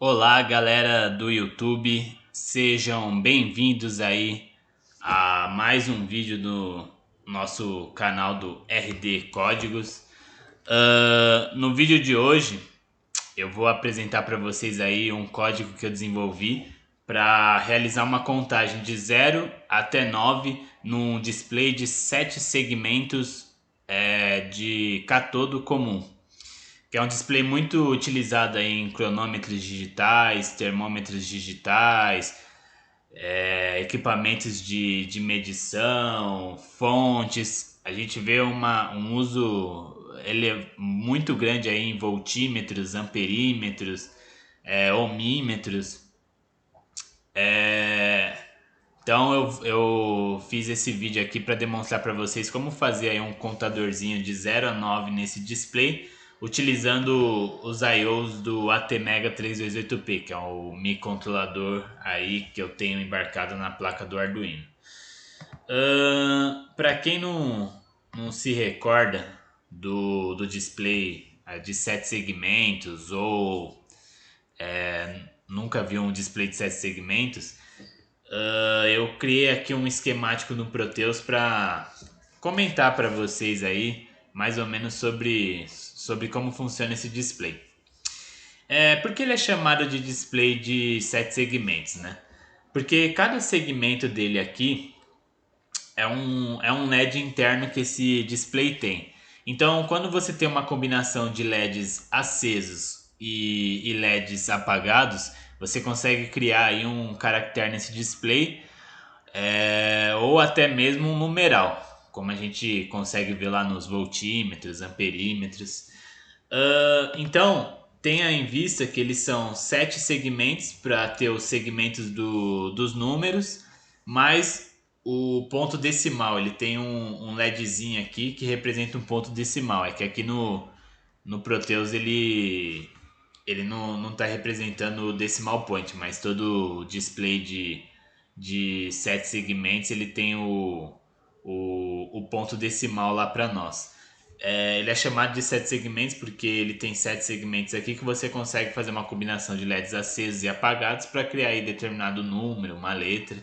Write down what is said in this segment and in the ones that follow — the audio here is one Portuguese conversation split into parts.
Olá, galera do YouTube, sejam bem-vindos aí a mais um vídeo do nosso canal do RD Códigos. No vídeo de hoje, eu vou apresentar para vocês aí um código que eu desenvolvi para realizar uma contagem de 0 até 9 num display de 7 segmentos de cátodo comum, que é um display muito utilizado aí em cronômetros digitais, termômetros digitais, equipamentos de medição, fontes. A gente vê um uso ele é muito grande aí em voltímetros, amperímetros, ohmímetros. É, então eu fiz esse vídeo aqui para demonstrar para vocês como fazer aí um contadorzinho de 0 a 9 nesse display, utilizando os I/Os do ATmega 328P, que é o microcontrolador aí que eu tenho embarcado na placa do Arduino. Para quem não se recorda do display de 7 segmentos ou nunca viu um display de 7 segmentos, eu criei aqui um esquemático no Proteus para comentar para vocês aí mais ou menos sobre como funciona esse display. Por que ele é chamado de display de 7 segmentos, né? Porque cada segmento dele aqui é um LED interno que esse display tem. Então, quando você tem uma combinação de LEDs acesos e LEDs apagados, você consegue criar aí um caractere nesse display, ou até mesmo um numeral, como a gente consegue ver lá nos voltímetros, amperímetros. Então, tenha em vista que eles são 7 segmentos para ter os segmentos dos números, mais o ponto decimal. Ele tem um LEDzinho aqui que representa um ponto decimal. É que aqui no Proteus ele não está representando o decimal point, mas todo o display de 7 segmentos ele tem o ponto decimal lá para nós. Ele é chamado de 7 segmentos porque ele tem 7 segmentos aqui que você consegue fazer uma combinação de LEDs acesos e apagados para criar aí determinado número, uma letra.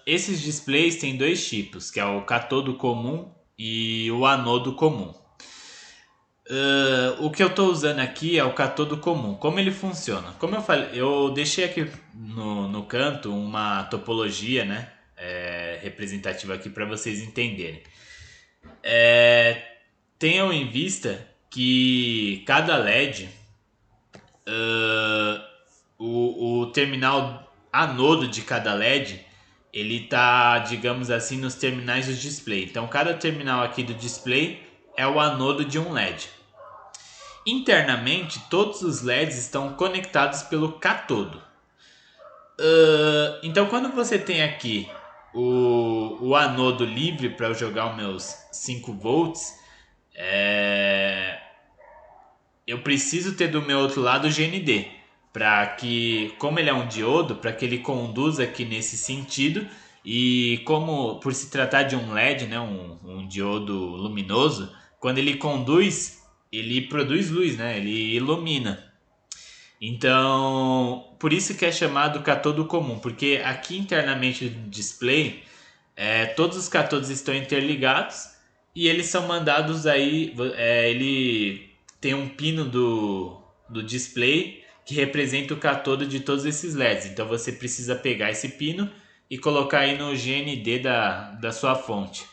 Esses displays têm dois tipos, que é o catodo comum e o anodo comum. O que eu estou usando aqui é o catodo comum. Como ele funciona? Como eu falei, eu deixei aqui no canto uma topologia, né, representativa aqui para vocês entenderem. Tenham em vista que cada LED, o terminal anodo de cada LED, ele tá, digamos assim, nos terminais do display. Então, cada terminal aqui do display é o anodo de um LED. Internamente, todos os LEDs estão conectados pelo catodo. Então, quando você tem aqui o anodo livre para eu jogar os meus 5 volts, eu preciso ter do meu outro lado o GND, para que, como ele é um diodo, para que ele conduza aqui nesse sentido, e como por se tratar de um LED, né, um diodo luminoso, quando ele conduz, ele produz luz, né, ele ilumina. Então, por isso que é chamado catodo comum, porque aqui internamente do display, todos os catodos estão interligados e eles são mandados aí. Ele tem um pino do display que representa o catodo de todos esses LEDs. Então você precisa pegar esse pino e colocar aí no GND da sua fonte.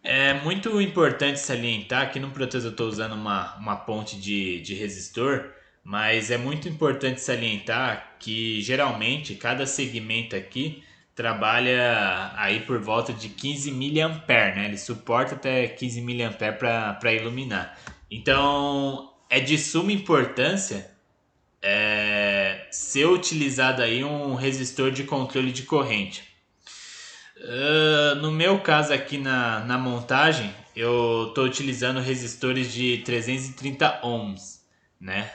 É muito importante salientar, aqui no Proteus eu estou usando uma ponte de resistor, mas é muito importante salientar que geralmente cada segmento aqui trabalha aí por volta de 15 mA, né? Ele suporta até 15 mA para iluminar. Então é de suma importância ser utilizado aí um resistor de controle de corrente. No meu caso aqui na montagem, eu estou utilizando resistores de 330 ohms, né?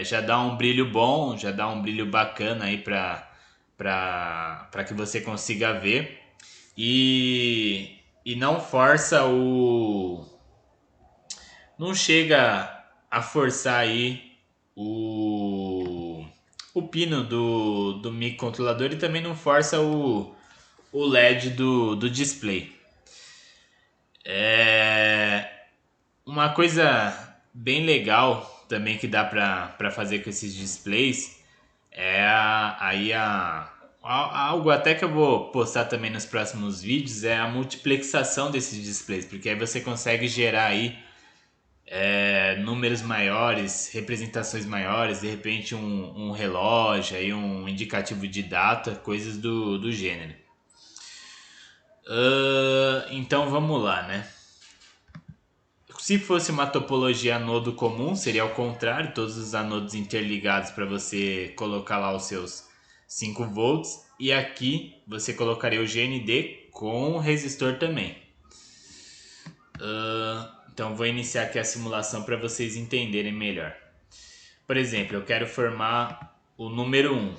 Já dá um brilho bom, já dá um brilho bacana aí para que você consiga ver e não força não chega a forçar aí o pino do microcontrolador e também não força o LED do display. Uma coisa bem legal também que dá para fazer com esses displays é algo até que eu vou postar também nos próximos vídeos, é a multiplexação desses displays, porque aí você consegue gerar aí números maiores, representações maiores, de repente um relógio, aí um indicativo de data, coisas do gênero. Então vamos lá, né? Se fosse uma topologia anodo comum, seria ao contrário, todos os anodos interligados para você colocar lá os seus 5 volts. E aqui você colocaria o GND com o resistor também. Então vou iniciar aqui a simulação para vocês entenderem melhor. Por exemplo, eu quero formar o número 1.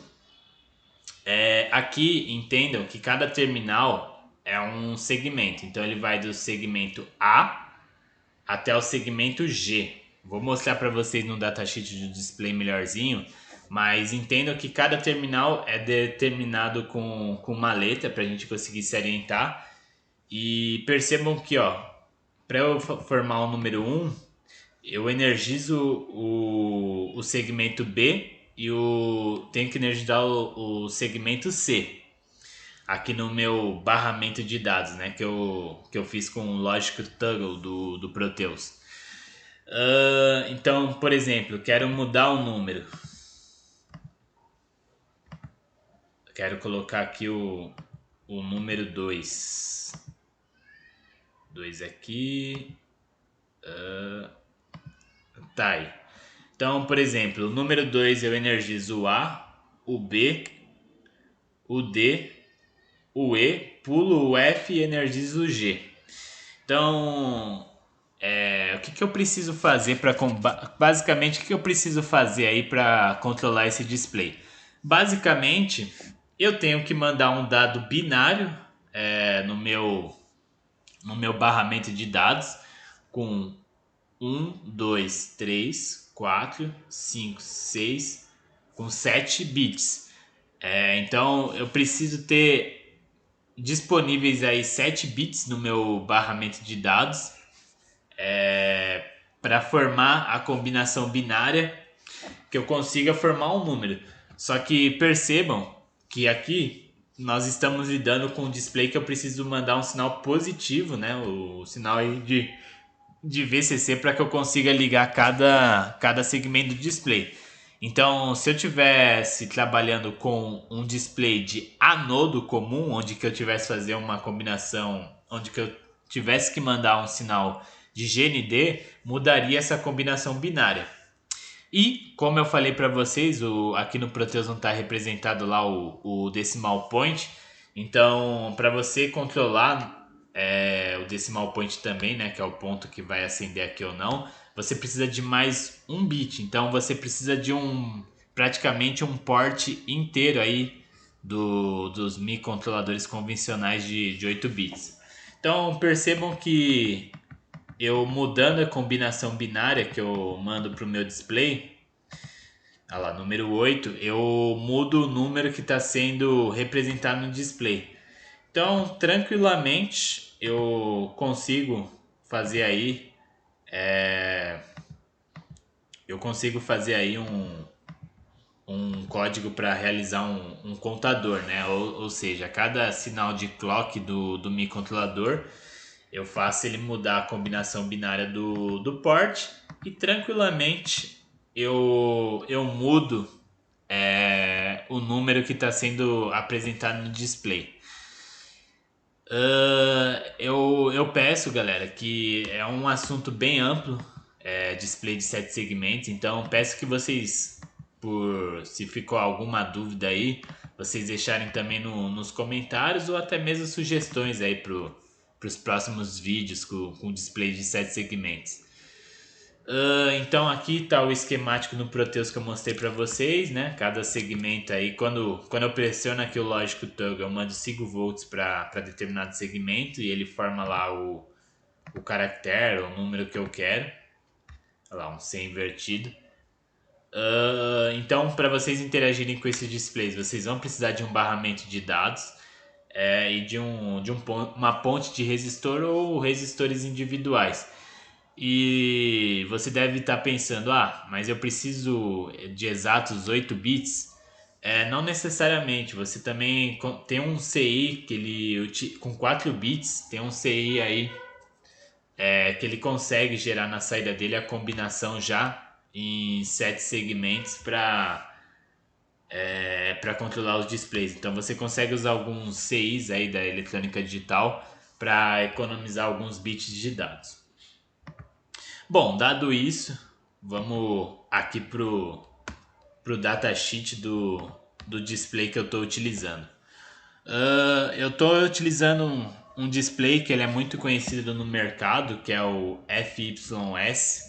Aqui entendam que cada terminal é um segmento. Então ele vai do segmento A até o segmento G. Vou mostrar para vocês no datasheet do display melhorzinho, mas entendam que cada terminal é determinado com uma letra para a gente conseguir se orientar. E percebam que, para eu formar o número 1, eu energizo o segmento B e tenho que energizar o segmento C. Aqui no meu barramento de dados, né, que eu fiz com o Logic Toggle do Proteus. Então, por exemplo, quero mudar o número. Quero colocar aqui o número 2. 2 aqui. Tá aí. Então, por exemplo, o número 2 eu energizo o A, o B, o D, o E, pulo o F e energizo o G. Então, o que eu preciso fazer para basicamente o que eu preciso fazer aí para controlar esse display? Basicamente, eu tenho que mandar um dado binário no meu barramento de dados com 1, 2, 3, 4, 5, 6 com 7 bits. Então eu preciso ter disponíveis aí 7 bits no meu barramento de dados para formar a combinação binária que eu consiga formar um número. Só que percebam que aqui nós estamos lidando com um display que eu preciso mandar um sinal positivo, né? O sinal aí de VCC para que eu consiga ligar cada segmento do display. Então, se eu tivesse trabalhando com um display de anodo comum, onde que eu tivesse fazer uma combinação, onde que eu tivesse que mandar um sinal de GND, mudaria essa combinação binária. E, como eu falei para vocês, aqui no Proteus não está representado lá o decimal point. Então, para você controlar o decimal point também, né, que é o ponto que vai acender aqui ou não, você precisa de mais um bit. Então, você precisa de praticamente um port inteiro aí dos microcontroladores convencionais de 8 bits. Então, percebam que eu mudando a combinação binária que eu mando para o meu display, lá, número 8, eu mudo o número que está sendo representado no display. Então, tranquilamente, eu consigo fazer aí um código para realizar um contador, né? Ou seja, cada sinal de clock do microcontrolador eu faço ele mudar a combinação binária do port e tranquilamente eu mudo o número que está sendo apresentado no display. Eu peço, galera, que é um assunto bem amplo, display de 7 segmentos, então peço que vocês, se ficou alguma dúvida aí, vocês deixarem também nos comentários ou até mesmo sugestões aí para os próximos vídeos com display de 7 segmentos. Então aqui está o esquemático no Proteus que eu mostrei para vocês, né? Cada segmento aí, quando eu pressiono aqui o Logic Toggle, eu mando 5 volts para determinado segmento e ele forma lá o caractere, o número que eu quero. Olha lá, um C invertido. Então, para vocês interagirem com esses displays, vocês vão precisar de um barramento de dados e uma ponte de resistor ou resistores individuais. E você deve estar pensando, mas eu preciso de exatos 8 bits. Não necessariamente, você também tem um CI com 4 bits, tem um CI aí que ele consegue gerar na saída dele a combinação já em 7 segmentos para controlar os displays. Então você consegue usar alguns CIs aí da eletrônica digital para economizar alguns bits de dados. Bom, dado isso, vamos aqui pro datasheet do display que eu estou utilizando. Eu estou utilizando um display que ele é muito conhecido no mercado, que é o FYS,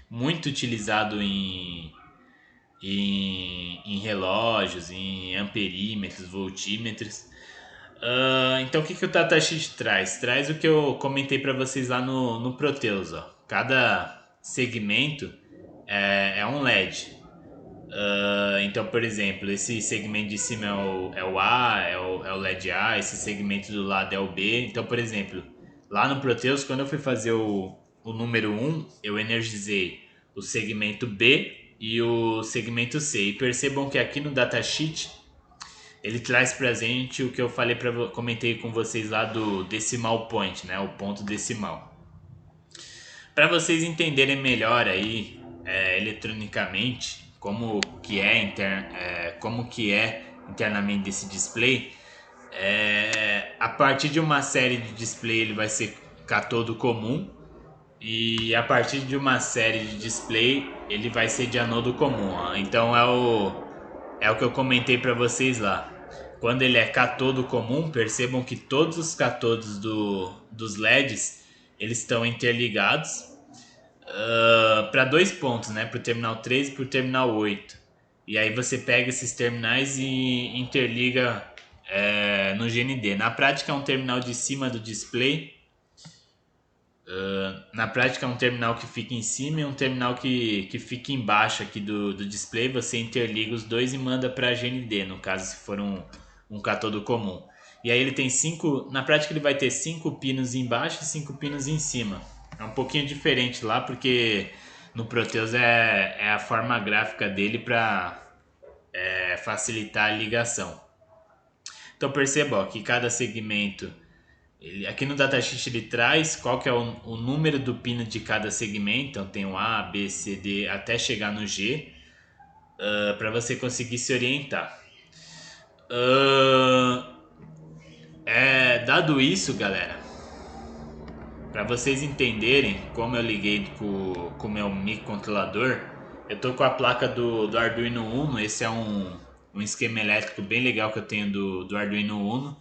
muito utilizado em relógios, em amperímetros, voltímetros. Então o que o datasheet traz? Traz o que eu comentei para vocês lá no Proteus. Ó. Cada segmento é um LED. Então, por exemplo, esse segmento de cima é o A, é o LED A, esse segmento do lado é o B. Então, por exemplo, lá no Proteus, quando eu fui fazer o número 1, eu energizei o segmento B e o segmento C. E percebam que aqui no datasheet ele traz pra gente o que eu comentei com vocês lá do decimal point, né? O ponto decimal. Para vocês entenderem melhor aí eletronicamente como que é internamente desse display, a partir de uma série de display ele vai ser catodo comum e a partir de uma série de display ele vai ser de anodo comum. Ó. Então é o que eu comentei para vocês lá. Quando ele é catodo comum, percebam que todos os catodos dos LEDs eles estão interligados para dois pontos, né? Para o terminal 3 e para o terminal 8. E aí você pega esses terminais e interliga no GND. Na prática é um terminal de cima do display. Na prática é um terminal que fica em cima e um terminal que fica embaixo aqui do display. Você interliga os dois e manda para GND, no caso se for um catodo comum. E aí ele tem na prática ele vai ter 5 pinos embaixo e 5 pinos em cima. É um pouquinho diferente lá porque no Proteus é a forma gráfica dele para facilitar a ligação. Então perceba que cada segmento aqui no datasheet ele traz qual que é o número do pino de cada segmento. Então tem o A, B, C, D até chegar no G para você conseguir se orientar. Dado isso, galera, para vocês entenderem como eu liguei com o meu microcontrolador, eu tô com a placa do Arduino Uno. Esse é um esquema elétrico bem legal que eu tenho do Arduino Uno.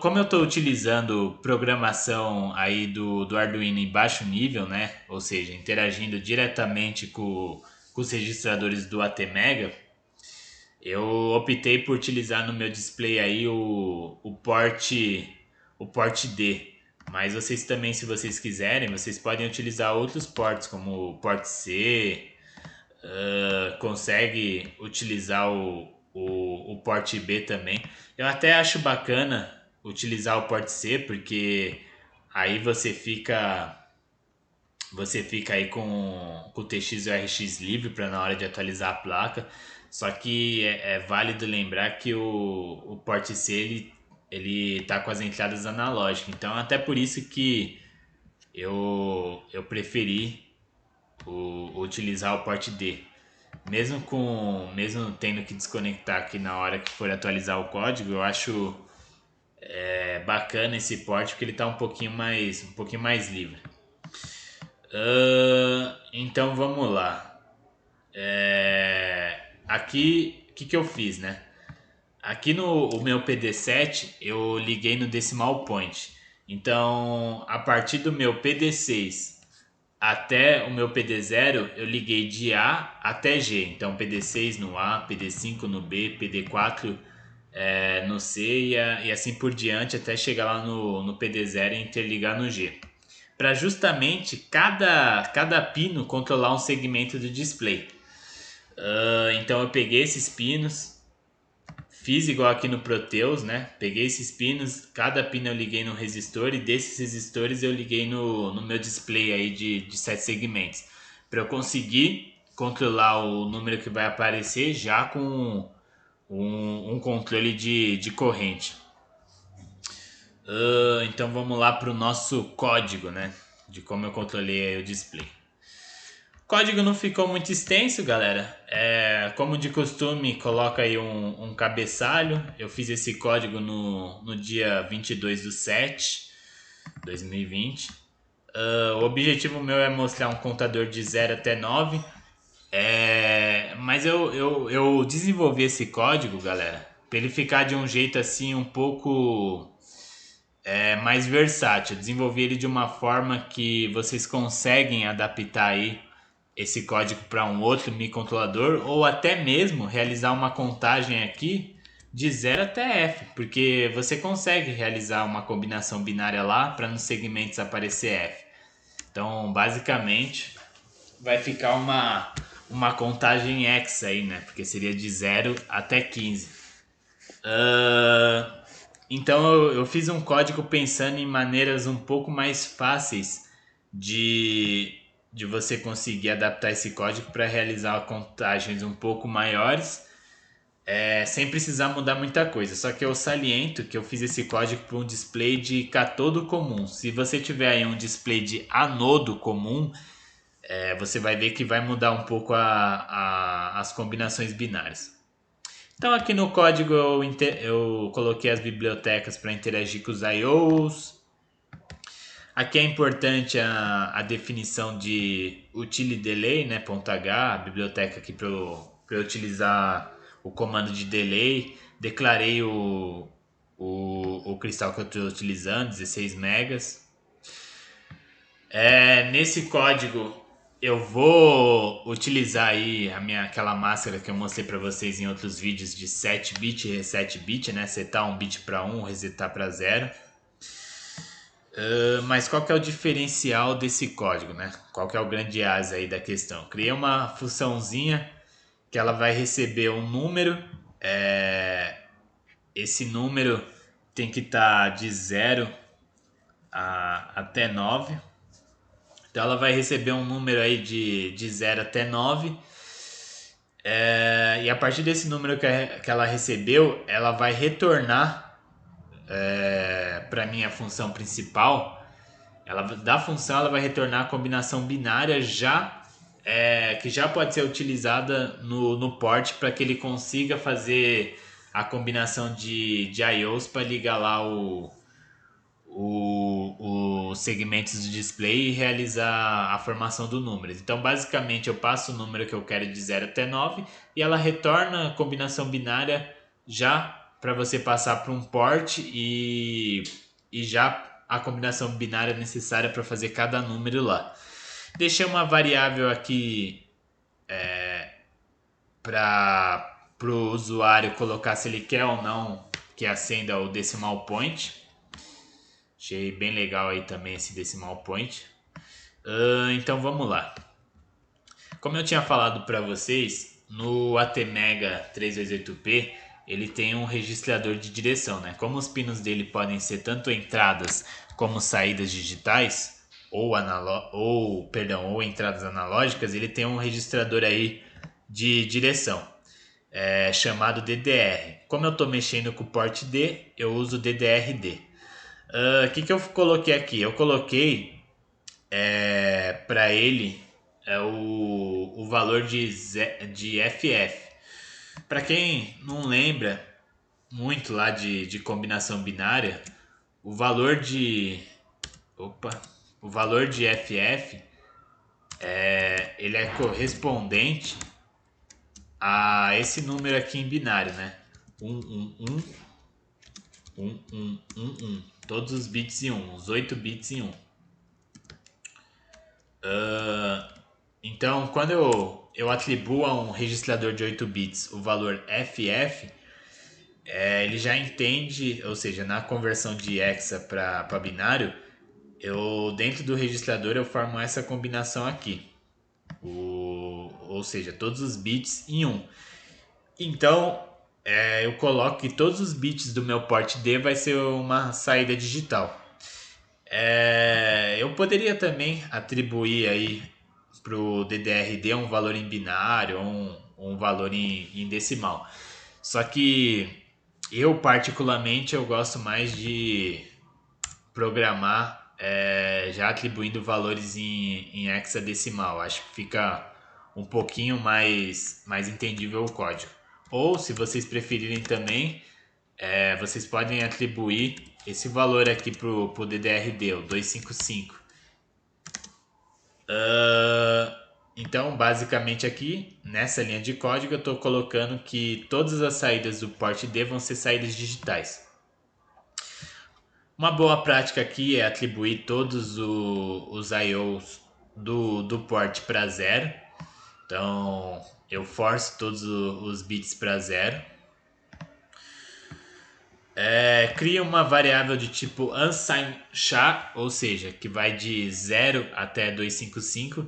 Como eu estou utilizando programação aí do Arduino em baixo nível, né? Ou seja, interagindo diretamente com os registradores do ATmega, eu optei por utilizar no meu display aí o port D. Mas vocês também, se vocês quiserem, vocês podem utilizar outros ports, como o port C, consegue utilizar o port B também. Eu até acho bacana utilizar o port C, porque aí você fica aí com o TX e o RX livre para na hora de atualizar a placa. Só que é válido lembrar que o port C ele tá com as entradas analógicas. Então até por isso que eu preferi utilizar o port D. Mesmo tendo que desconectar aqui na hora que for atualizar o código, eu acho bacana esse port porque ele está um pouquinho mais livre. Então vamos lá. Aqui o que eu fiz, né? Aqui no meu PD7 eu liguei no decimal point. Então a partir do meu PD6 até o meu PD0 eu liguei de A até G. Então PD6 no A, PD5 no B, PD4 no C e assim por diante até chegar lá no PD0 e interligar no G. para justamente cada pino controlar um segmento do display. Então eu peguei esses pinos, fiz igual aqui no Proteus, né? Peguei esses pinos, cada pino eu liguei no resistor e desses resistores eu liguei no meu display aí de 7 segmentos. Para eu conseguir controlar o número que vai aparecer já com um controle de corrente. Então vamos lá para o nosso código, né? De como eu controlei o display. O código não ficou muito extenso, galera. Como de costume, coloca aí um cabeçalho. Eu fiz esse código no dia 22/7/2020. O objetivo meu é mostrar um contador de 0 até 9. Mas eu desenvolvi esse código, galera, para ele ficar de um jeito assim um pouco mais versátil. Eu desenvolvi ele de uma forma que vocês conseguem adaptar aí esse código para um outro microcontrolador ou até mesmo realizar uma contagem aqui de 0 até F, porque você consegue realizar uma combinação binária lá para nos segmentos aparecer F. Então, basicamente, vai ficar uma contagem hexa aí, né? Porque seria de 0 até 15. Então eu fiz um código pensando em maneiras um pouco mais fáceis de você conseguir adaptar esse código para realizar contagens um pouco maiores, sem precisar mudar muita coisa. Só que eu saliento que eu fiz esse código para um display de catodo comum. Se você tiver aí um display de anodo comum, você vai ver que vai mudar um pouco as combinações binárias. Então aqui no código eu coloquei as bibliotecas para interagir com os IOs. Aqui é importante a definição de util_delay, né, .h, a biblioteca aqui para eu utilizar o comando de delay. Declarei o cristal que eu estou utilizando, 16 megas. Nesse código eu vou utilizar aí aquela máscara que eu mostrei para vocês em outros vídeos de 7 bit e reset bit, né? Setar um bit para 1, resetar para 0. Mas qual que é o diferencial desse código, né? Qual que é o grande asa aí da questão? Criei uma funçãozinha que ela vai receber um número. Esse número tem que estar de 0 até 9. Então ela vai receber um número aí de 0 até 9. E a partir desse número que ela recebeu, ela vai retornar para minha função principal. Da função ela vai retornar a combinação binária que já pode ser utilizada no port para que ele consiga fazer a combinação de IOs para ligar lá os segmentos do display e realizar a formação do número. Então, basicamente, eu passo o número que eu quero de 0 até 9 e ela retorna a combinação binária já para você passar para um port e já a combinação binária necessária para fazer cada número lá. Deixei uma variável aqui para o usuário colocar se ele quer ou não que acenda o decimal point. Achei bem legal aí também esse decimal point. Então vamos lá. Como eu tinha falado para vocês, no ATmega 328P ele tem um registrador de direção, né? Como os pinos dele podem ser tanto entradas como saídas digitais ou entradas analógicas, ele tem um registrador aí de direção chamado DDR. Como eu estou mexendo com o port D, eu uso DDR-D. O que eu coloquei aqui? Eu coloquei para ele o valor de FF. Para quem não lembra muito lá de combinação binária, o valor de FF ele é correspondente a esse número aqui em binário, né? 1. Todos os bits em 1, os 8 bits em 1. Então, quando eu atribuo a um registrador de 8 bits o valor FF, ele já entende, ou seja, na conversão de hexa para binário, eu dentro do registrador eu formo essa combinação aqui. Ou seja, todos os bits em um. Então, eu coloco que todos os bits do meu port D vai ser uma saída digital. Eu poderia também atribuir aí para o DDR-D um valor em binário ou um valor em decimal. Só que eu particularmente eu gosto mais de programar já atribuindo valores em hexadecimal. Acho que fica um pouquinho mais entendível o código. Ou, se vocês preferirem também, vocês podem atribuir esse valor aqui para o DDR-D, o 255. Então, basicamente aqui, nessa linha de código, eu estou colocando que todas as saídas do port D vão ser saídas digitais. Uma boa prática aqui é atribuir todos os IOs do port para zero. Então, eu forço todos os bits para zero. Cria uma variável de tipo unsigned SHA, ou seja, que vai de 0 até 255,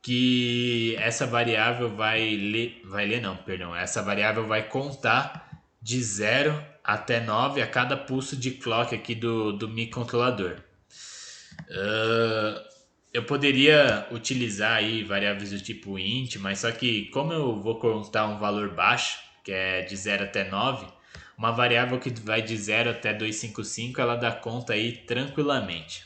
que essa variável essa variável vai contar de 0 até 9 a cada pulso de clock aqui do microcontrolador. Eu poderia utilizar aí variáveis do tipo int, mas só que como eu vou contar um valor baixo, que é de 0 até 9, uma variável que vai de 0 até 255, ela dá conta aí tranquilamente.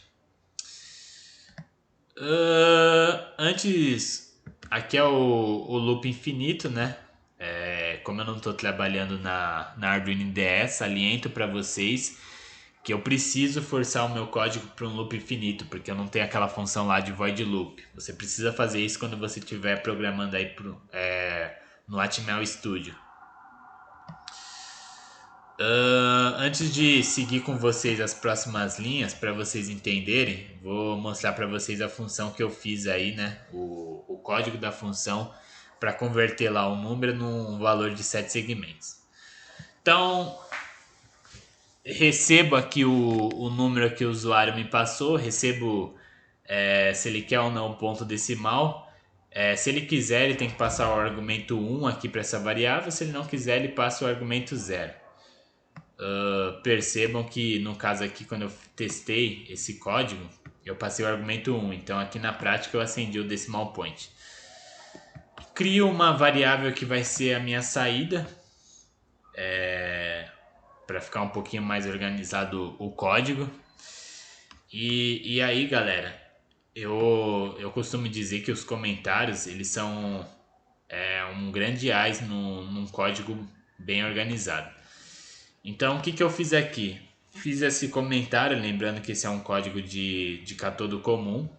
Antes, aqui é o loop infinito, né? Como eu não estou trabalhando na Arduino IDE, saliento para vocês que eu preciso forçar o meu código para um loop infinito, porque eu não tenho aquela função lá de void loop. Você precisa fazer isso quando você estiver programando aí no Atmel Studio. Antes de seguir com vocês as próximas linhas, para vocês entenderem, vou mostrar para vocês a função que eu fiz aí, né? O código da função para converter lá o número num valor de 7 segmentos. Então, recebo aqui o número que o usuário me passou, recebo se ele quer ou não ponto decimal. Se ele quiser, ele tem que passar o argumento 1 aqui para essa variável, se ele não quiser, ele passa o argumento 0. Percebam que no caso aqui, quando eu testei esse código, eu passei o argumento 1, então aqui na prática eu acendi o decimal point. Crio uma variável que vai ser a minha saída, para ficar um pouquinho mais organizado o código. E aí, galera, eu costumo dizer que os comentários eles são um grande ás num código bem organizado. Então, o que eu fiz aqui? Fiz esse comentário, lembrando que esse é um código de catodo comum.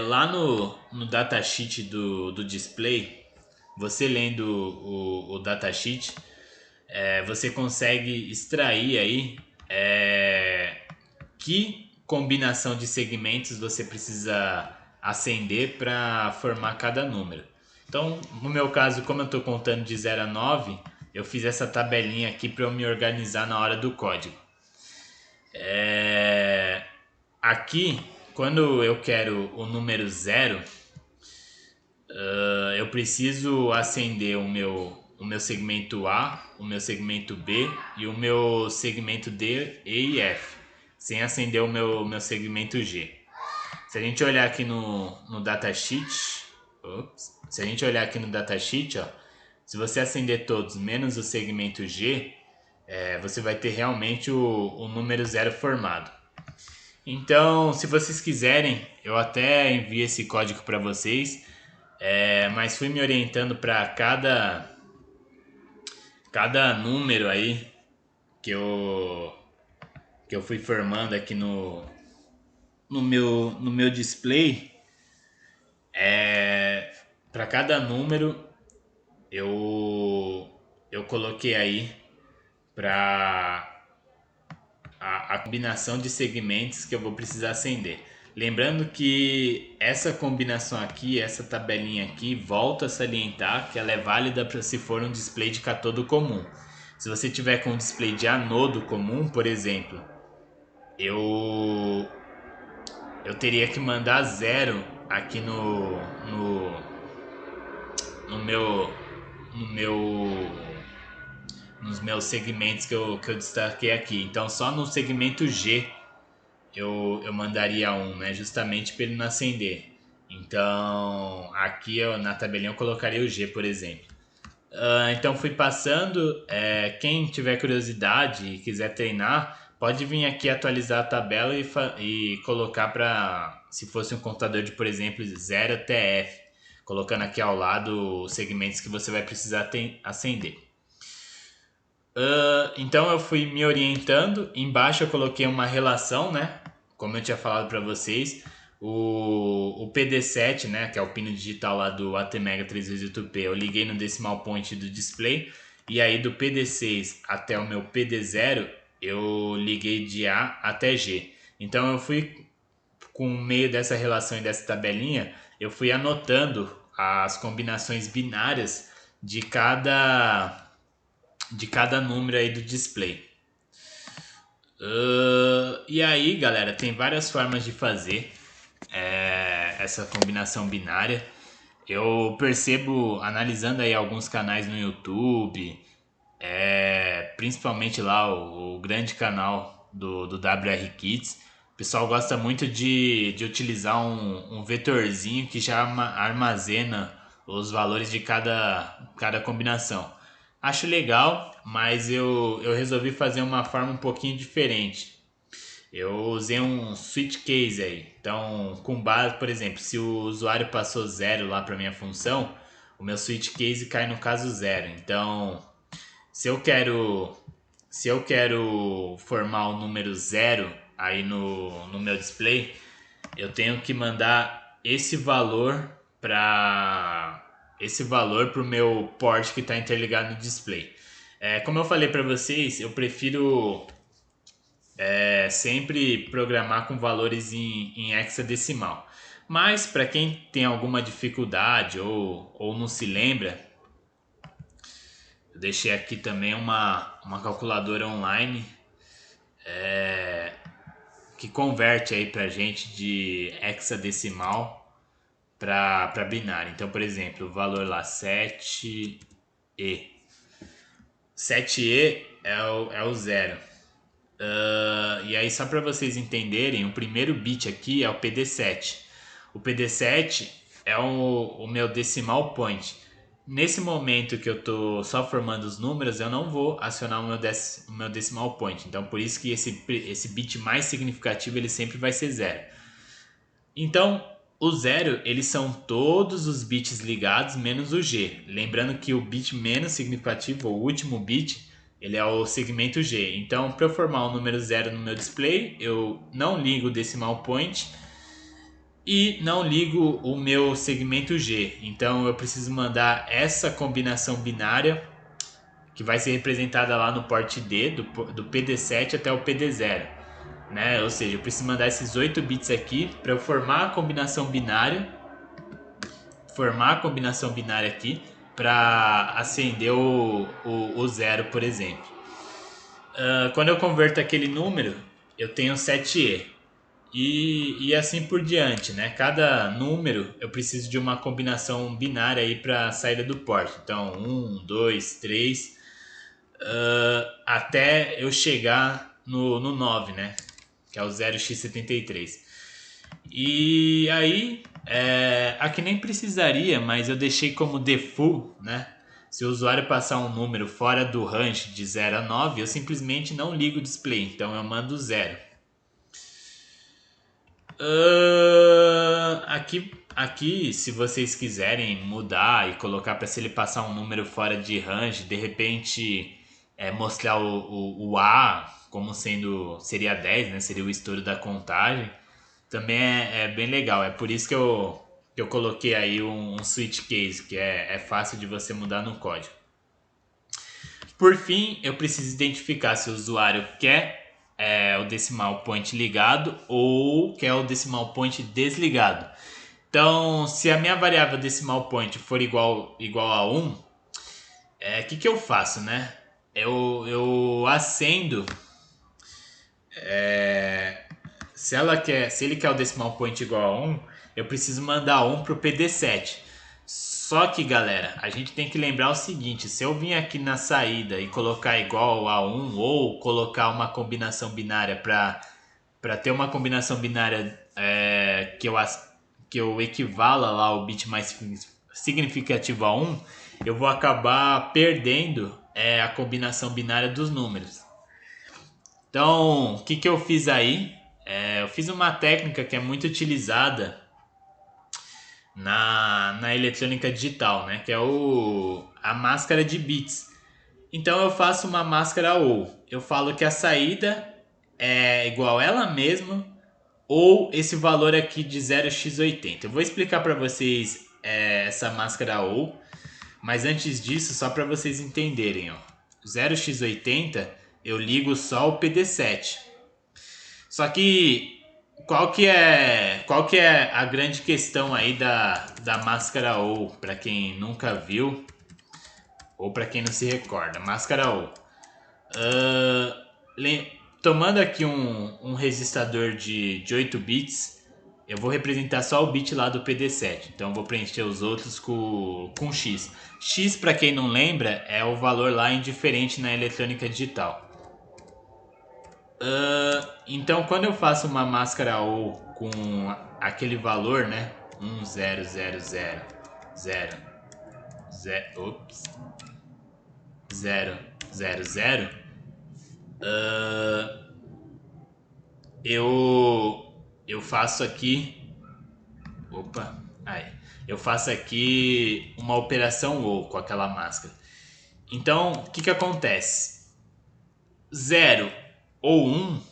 Lá no datasheet do display, você lendo o datasheet, você consegue extrair aí que combinação de segmentos você precisa acender para formar cada número. Então, no meu caso, como eu estou contando de 0 a 9, eu fiz essa tabelinha aqui para eu me organizar na hora do código. Aqui, quando eu quero o número 0, eu preciso acender o meu segmento A, o meu segmento B e o meu segmento D, E e F, sem acender o meu segmento G. Se a gente olhar aqui no datasheet, se a gente olhar aqui no datasheet, ó, se você acender todos menos o segmento G, você vai ter realmente o número 0 formado. Então, se vocês quiserem, eu até envio esse código para vocês, mas fui me orientando para cada número aí que eu fui formando aqui no meu display. Para cada número eu coloquei aí para a combinação de segmentos que eu vou precisar acender. Lembrando que essa combinação aqui, essa tabelinha aqui, volto a salientar que ela é válida para se for um display de catodo comum. Se você tiver com um display de anodo comum, por exemplo, eu, eu teria que mandar zero aqui no meu, no meu, nos meus segmentos que eu destaquei aqui. Então, só no segmento G eu mandaria um, né? Justamente para ele não acender. Então, aqui na tabelinha eu colocaria o G, por exemplo. Então fui passando. Quem tiver curiosidade e quiser treinar, pode vir aqui atualizar a tabela e colocar para, se fosse um contador de, por exemplo, 0 até F, colocando aqui ao lado os segmentos que você vai precisar acender. Então eu fui me orientando. Embaixo eu coloquei uma relação, né? Como eu tinha falado para vocês, o PD7, né, que é o pino digital lá do ATmega 3x8P, eu liguei no decimal point do display, e aí do PD6 até o meu PD0 eu liguei de A até G. Então eu fui, com o meio dessa relação e dessa tabelinha, eu fui anotando as combinações binárias de cada número aí do display. E aí, galera, tem várias formas de fazer essa combinação binária. Eu percebo, analisando aí alguns canais no YouTube, principalmente lá o grande canal do WR Kids, o pessoal gosta muito de utilizar um vetorzinho que já armazena os valores de cada combinação. Acho legal, mas eu resolvi fazer uma forma um pouquinho diferente. Eu usei um switch case aí. Então, com base, por exemplo, se o usuário passou zero lá para minha função, o meu switch case cai no caso zero. Então, se eu quero se eu quero formar o número zero aí no meu display, eu tenho que mandar esse valor para o meu port que está interligado no display. Como eu falei para vocês, eu prefiro sempre programar com valores em hexadecimal. Mas para quem tem alguma dificuldade ou não se lembra, eu deixei aqui também uma calculadora online que converte aí para gente de hexadecimal para binário. Então, por exemplo, o valor lá 7E. 7E é o zero. E aí, só para vocês entenderem, o primeiro bit aqui é o PD7. O PD7 é o meu decimal point. Nesse momento que eu estou só formando os números, eu não vou acionar o meu decimal point. Então, por isso que esse bit mais significativo ele sempre vai ser zero. Então, o zero, eles são todos os bits ligados menos o G. Lembrando que o bit menos significativo, o último bit, ele é o segmento G. Então, para eu formar o número zero no meu display, eu não ligo o decimal point e não ligo o meu segmento G. Então, eu preciso mandar essa combinação binária, que vai ser representada lá no port D, do PD7 até o PD0. Né? Ou seja, eu preciso mandar esses 8 bits aqui para eu formar a combinação binária aqui para acender o zero, por exemplo. Quando eu converto aquele número, eu tenho 7E. E assim por diante, né? Cada número eu preciso de uma combinação binária aí para a saída do port. Então, 1, 2, 3, até eu chegar no 9, né? Que é o 0x73. E aí, aqui nem precisaria, mas eu deixei como default, né? Se o usuário passar um número fora do range de 0 a 9, eu simplesmente não ligo o display, então eu mando 0. Aqui, se vocês quiserem mudar e colocar para, se ele passar um número fora de range, de repente mostrar o A como seria 10, né? Seria o estouro da contagem. Também é bem legal. É por isso que eu coloquei aí um switch case, que é fácil de você mudar no código. Por fim, eu preciso identificar se o usuário quer o decimal point ligado ou quer o decimal point desligado. Então, se a minha variável decimal point for igual a 1, o que eu faço, né? Eu acendo se ele quer o decimal point igual a 1, eu preciso mandar 1 pro PD7. Só que, galera, a gente tem que lembrar o seguinte: se eu vir aqui na saída e colocar igual a 1 ou colocar uma combinação binária para ter uma combinação binária que eu equivala lá o bit mais significativo a 1, eu vou acabar perdendo a combinação binária dos números. Então, o que eu fiz aí? Eu fiz uma técnica que é muito utilizada na eletrônica digital, né? Que é a máscara de bits. Então eu faço uma máscara ou eu falo que a saída é igual a ela mesma ou esse valor aqui de 0x80. Eu vou explicar para vocês essa máscara ou, mas antes disso, só para vocês entenderem, ó, 0x80 eu ligo só o PD7. Só que qual que é a grande questão aí da máscara ou, para quem nunca viu ou para quem não se recorda? Máscara ou. Tomando aqui um resistador de 8 bits, eu vou representar só o bit lá do PD7. Então eu vou preencher os outros com X. X, para quem não lembra, é o valor lá indiferente na eletrônica digital. Então quando eu faço uma máscara ou com aquele valor, né? 1, 0, 0, 0, 0, 0, ops, 0, 0, 0, eu faço aqui, eu faço aqui uma operação ou com aquela máscara. Então, o que acontece? 0 ou 1,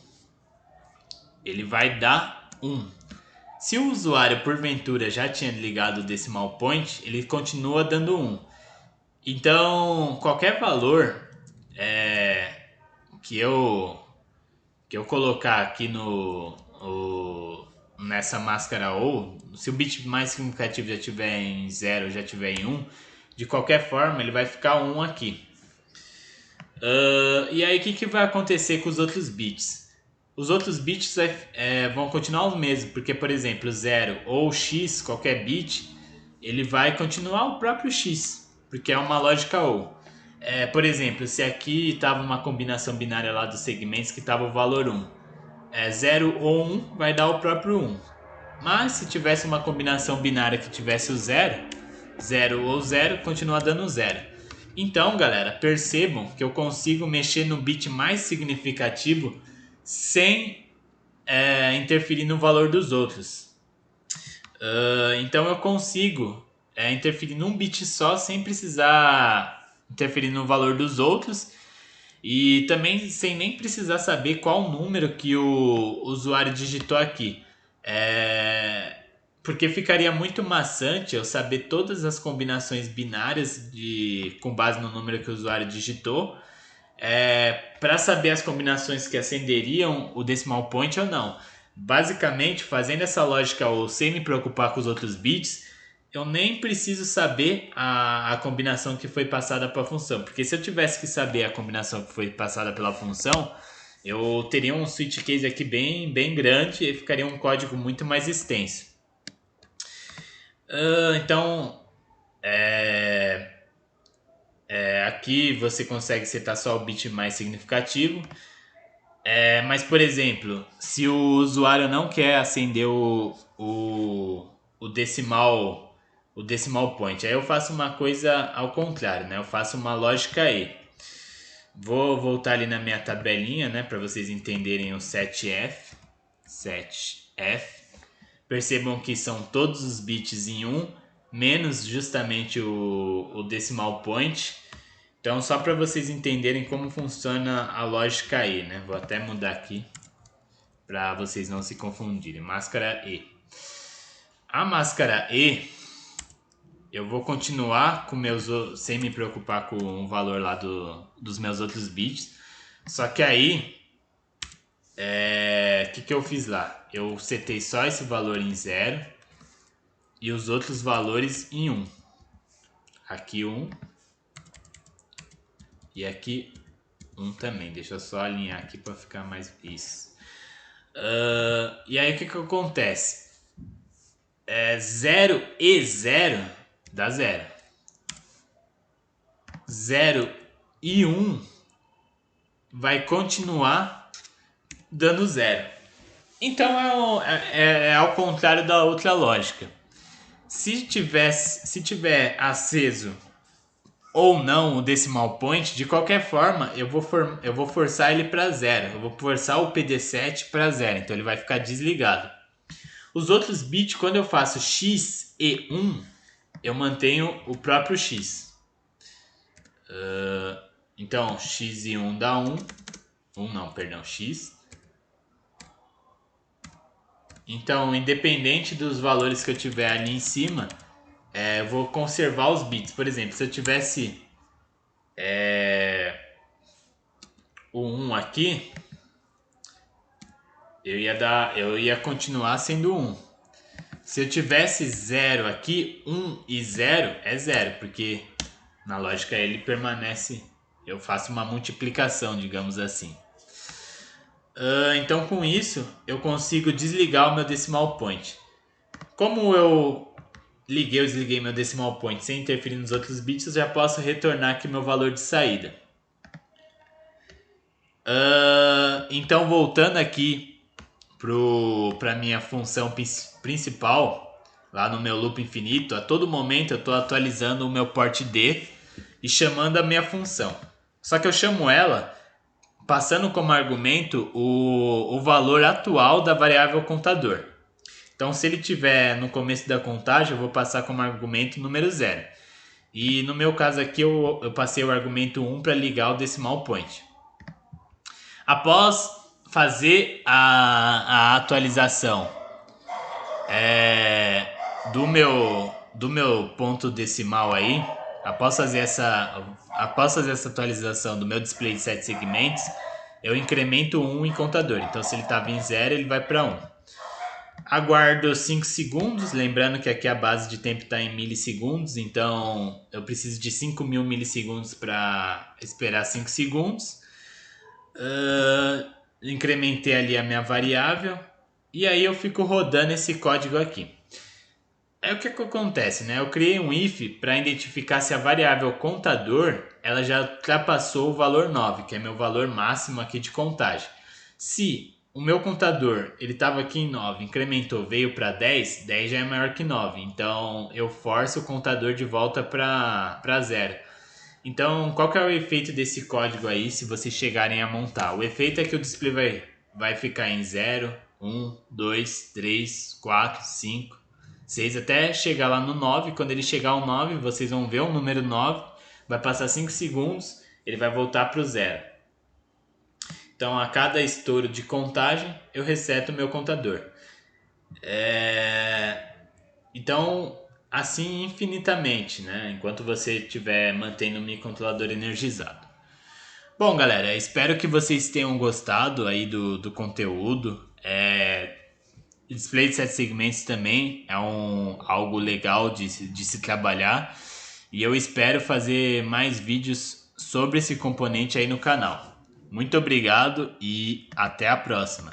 ele vai dar 1. Se o usuário porventura já tinha ligado o decimal point, ele continua dando 1. Então, qualquer valor que eu colocar aqui nessa máscara ou, se o bit mais significativo já tiver em 0, já tiver em 1, de qualquer forma ele vai ficar 1 aqui. E aí o que vai acontecer com os outros bits? Os outros bits vão continuar os mesmos, porque, por exemplo, 0 ou x, qualquer bit, ele vai continuar o próprio x, porque é uma lógica ou. Por exemplo, se aqui estava uma combinação binária lá dos segmentos que estava o valor 1, 0 ou 1 vai dar o próprio 1. Mas se tivesse uma combinação binária que tivesse o 0, 0 ou 0, continua dando 0. Então, galera, percebam que eu consigo mexer no bit mais significativo sem interferir no valor dos outros. Então eu consigo interferir num bit só sem precisar interferir no valor dos outros e também sem nem precisar saber qual número que o usuário digitou aqui. Porque ficaria muito maçante eu saber todas as combinações binárias com base no número que o usuário digitou, para saber as combinações que acenderiam o decimal point ou não. Basicamente, fazendo essa lógica ou sem me preocupar com os outros bits, eu nem preciso saber a combinação que foi passada para a função. Porque se eu tivesse que saber a combinação que foi passada pela função, eu teria um switch case aqui bem, bem grande e ficaria um código muito mais extenso. Então, aqui você consegue setar só o bit mais significativo. Mas, por exemplo, se o usuário não quer acender o decimal point, aí eu faço uma coisa ao contrário, né? Eu faço uma lógica E. Vou voltar ali na minha tabelinha, né, para vocês entenderem o 7F. Percebam que são todos os bits em 1, menos justamente o decimal point. Então, só para vocês entenderem como funciona a lógica E, né? Vou até mudar aqui para vocês não se confundirem. Máscara E. A máscara E, eu vou continuar com sem me preocupar com o valor lá dos meus outros bits. Só que aí, que eu fiz lá? Eu setei só esse valor em 0 e os outros valores em 1. Aqui 1 e aqui 1 também. Deixa eu só alinhar aqui para ficar mais isso. E aí o que acontece? 0 e 0 dá 0. 0 e 1 vai continuar dando 0. Então é ao contrário da outra lógica. Se tiver aceso ou não o decimal point, de qualquer forma eu vou forçar ele para 0. Eu vou forçar o PD7 para 0, então ele vai ficar desligado. Os outros bits, quando eu faço x e 1, eu mantenho o próprio x. Então x e 1 dá 1. X. Então, independente dos valores que eu tiver ali em cima, eu vou conservar os bits. Por exemplo, se eu tivesse o 1 aqui, eu ia continuar sendo 1. Se eu tivesse 0 aqui, 1 e 0 é 0, porque na lógica ele permanece, eu faço uma multiplicação, digamos assim. Então com isso eu consigo desligar o meu decimal point. Como eu liguei ou desliguei meu decimal point sem interferir nos outros bits, eu já posso retornar aqui meu valor de saída. Então voltando aqui para minha função principal, lá no meu loop infinito, a todo momento eu estou atualizando o meu port D e chamando a minha função. Só que eu chamo ela passando como argumento o valor atual da variável contador. Então, se ele tiver no começo da contagem, eu vou passar como argumento o número 0. E no meu caso aqui, eu passei o argumento 1 para ligar o decimal point. Após fazer a atualização do meu ponto decimal aí, após fazer essa atualização do meu display de 7 segmentos, eu incremento 1 em contador. Então, se ele estava em 0, ele vai para 1. Aguardo 5 segundos, lembrando que aqui a base de tempo está em milissegundos, então eu preciso de 5.000 milissegundos para esperar 5 segundos. Incrementei ali a minha variável e aí eu fico rodando esse código aqui. É o que acontece, né? Eu criei um if para identificar se a variável contador ela já ultrapassou o valor 9, que é meu valor máximo aqui de contagem. Se o meu contador ele estava aqui em 9, incrementou, veio para 10, 10 já é maior que 9. Então eu forço o contador de volta para 0. Então qual que é o efeito desse código aí se vocês chegarem a montar? O efeito é que o display vai ficar em 0, 1, 2, 3, 4, 5, 6 até chegar lá no 9. Quando ele chegar ao 9, vocês vão ver o número 9, vai passar 5 segundos, ele vai voltar para o 0. Então, a cada estouro de contagem, eu reseto o meu contador. Então, assim infinitamente, né? Enquanto você estiver mantendo o microcontrolador energizado. Bom, galera, espero que vocês tenham gostado aí do conteúdo. Display de 7 segmentos também é algo legal de se trabalhar. E eu espero fazer mais vídeos sobre esse componente aí no canal. Muito obrigado e até a próxima.